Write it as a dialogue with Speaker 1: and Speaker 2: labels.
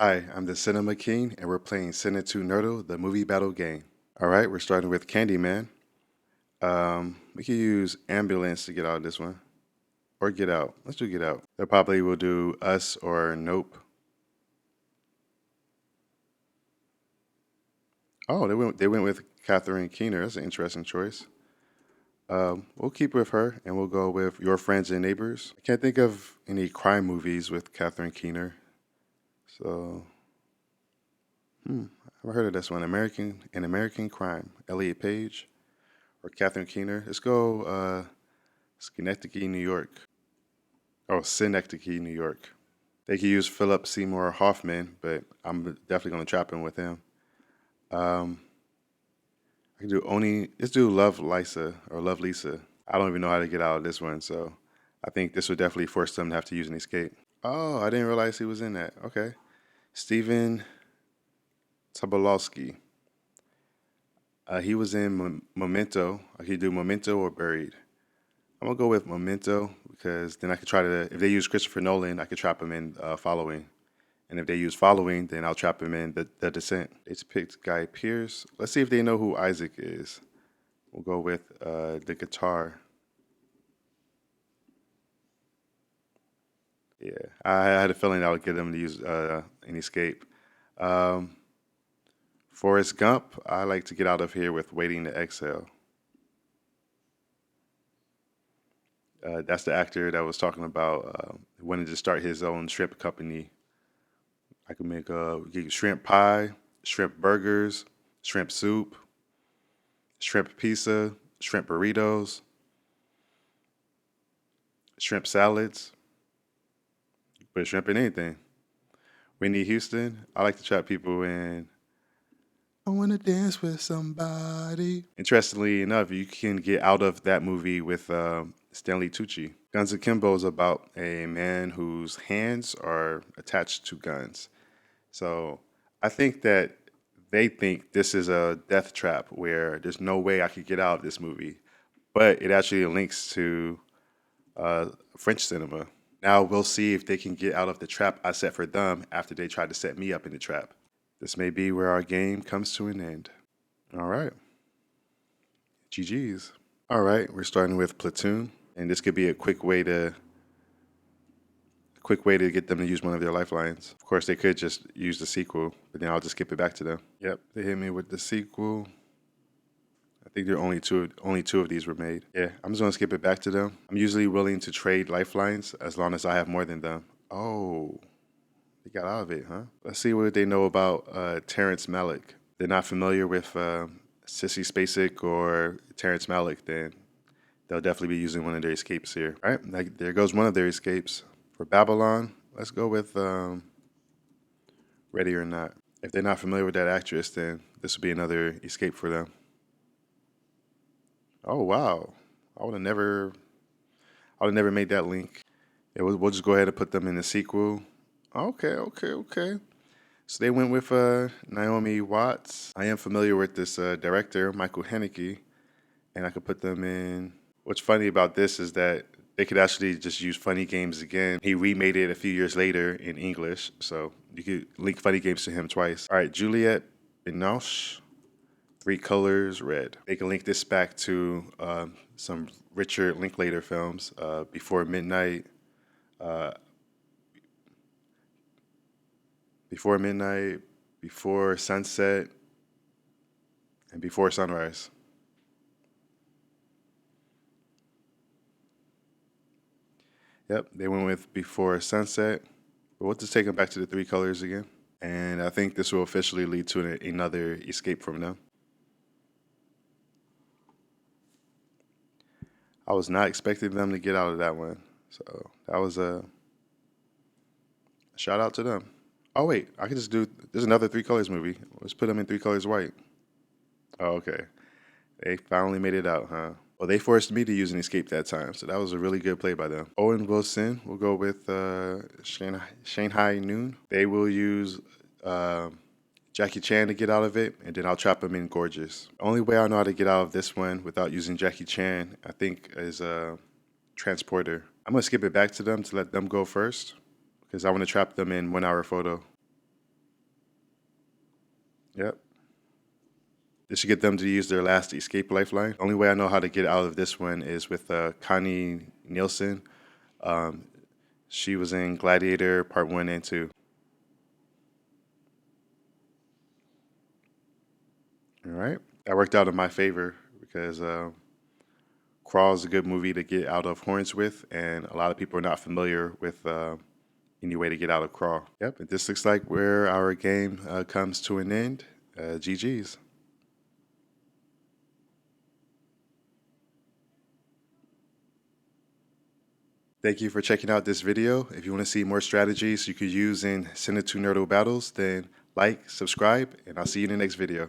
Speaker 1: Hi, I'm the Cinema King, and we're playing Cine2Nerdle, the movie battle game. All right, we're starting with Candyman. We can use Ambulance to get out of this one, or Get Out. Let's do Get Out. They probably will do Us or Nope. Oh, they went with Catherine Keener. That's an interesting choice. We'll keep with her, and we'll go with Your Friends and Neighbors. I can't think of any crime movies with Catherine Keener, so I've heard of this one. American Crime. Elliot Page or Catherine Keener. Let's go. Schenectady, New York. Oh, Synecdoche, New York. They could use Philip Seymour Hoffman, but I'm definitely gonna trap him with him. Um, I can do only let's do Love Lisa or Love Lisa. I don't even know how to get out of this one, so I think this would definitely force them to have to use an escape. Oh, I didn't realize he was in that. Okay, Steven Tobolowsky. He was in Memento. I could do Memento or Buried. I'm gonna go with Memento because then I could try to. If they use Christopher Nolan, I could trap him in Following, and if they use Following, then I'll trap him in the Descent. They picked Guy Pearce. Let's see if they know who Isaac is. We'll go with the guitar. Yeah, I had a feeling I would get them to use an escape. Um, Forrest Gump. I like to get out of here with Waiting to Exhale. That's the actor that was talking about wanting to start his own shrimp company. I can make get shrimp pie, shrimp burgers, shrimp soup, shrimp pizza, shrimp burritos, shrimp salads, put shrimp in anything. Whitney Houston, I like to trap people in. I want to dance with somebody. Interestingly enough, you can get out of that movie with Stanley Tucci. Guns Akimbo is about a man whose hands are attached to guns. So I think that they think this is a death trap where there's no way I could get out of this movie, but it actually links to French cinema. Now we'll see if they can get out of the trap I set for them after they tried to set me up in the trap. This may be where our game comes to an end. All right, GG's. All right, we're starting with Platoon, and this could be a quick way to get them to use one of their lifelines. Of course, they could just use the sequel, but then I'll just skip it back to them. Yep, they hit me with the sequel. I think there are only two of these were made. Yeah, I'm just gonna skip it back to them. I'm usually willing to trade lifelines as long as I have more than them. Oh, they got out of it, huh? Let's see what they know about Terrence Malick. They're not familiar with Sissy Spacek or Terrence Malick, then they'll definitely be using one of their escapes here. All right, there goes one of their escapes. For Babylon, let's go with Ready or Not. If they're not familiar with that actress, then this would be another escape for them. Oh wow, I would have never, I would have never made that link. Yeah, we'll just go ahead and put them in the sequel. Okay, okay, okay. So they went with Naomi Watts. I am familiar with this director, Michael Haneke, and I could put them in. What's funny about this is that they could actually just use Funny Games again. He remade it a few years later in English, so you could link Funny Games to him twice. All right, Juliette Binoche, Three Colors Red. They can link this back to some Richard Linklater films, Before Midnight, uh, Before Midnight, Before Sunset, and Before Sunrise. Yep, they went with Before Sunset. But we'll just take them back to the Three Colors again. And I think this will officially lead to another escape from them. I was not expecting them to get out of that one. So that was a shout out to them. Oh, wait, I could just do, there's another Three Colors movie. Let's put them in Three Colors White. Oh, okay. They finally made it out, huh? Well, they forced me to use an escape that time, so that was a really good play by them. Owen Wilson will go with Shanghai Noon. They will use uh, Jackie Chan to get out of it, and then I'll trap him in Gorgeous. The only way I know how to get out of this one without using Jackie Chan, I think, is Transporter. I'm gonna skip it back to them to let them go first because I want to trap them in 1 hour photo. Yep. This should get them to use their last escape lifeline. The only way I know how to get out of this one is with Connie Nielsen. Um, she was in Gladiator Part 1 and 2. All right. That worked out in my favor because Crawl is a good movie to get out of horns with, and a lot of people are not familiar with any way to get out of Crawl. Yep, and this looks like where our game comes to an end. GG's. Thank you for checking out this video. If you want to see more strategies you could use in Cine2Nerdle battles, then like, subscribe, and I'll see you in the next video.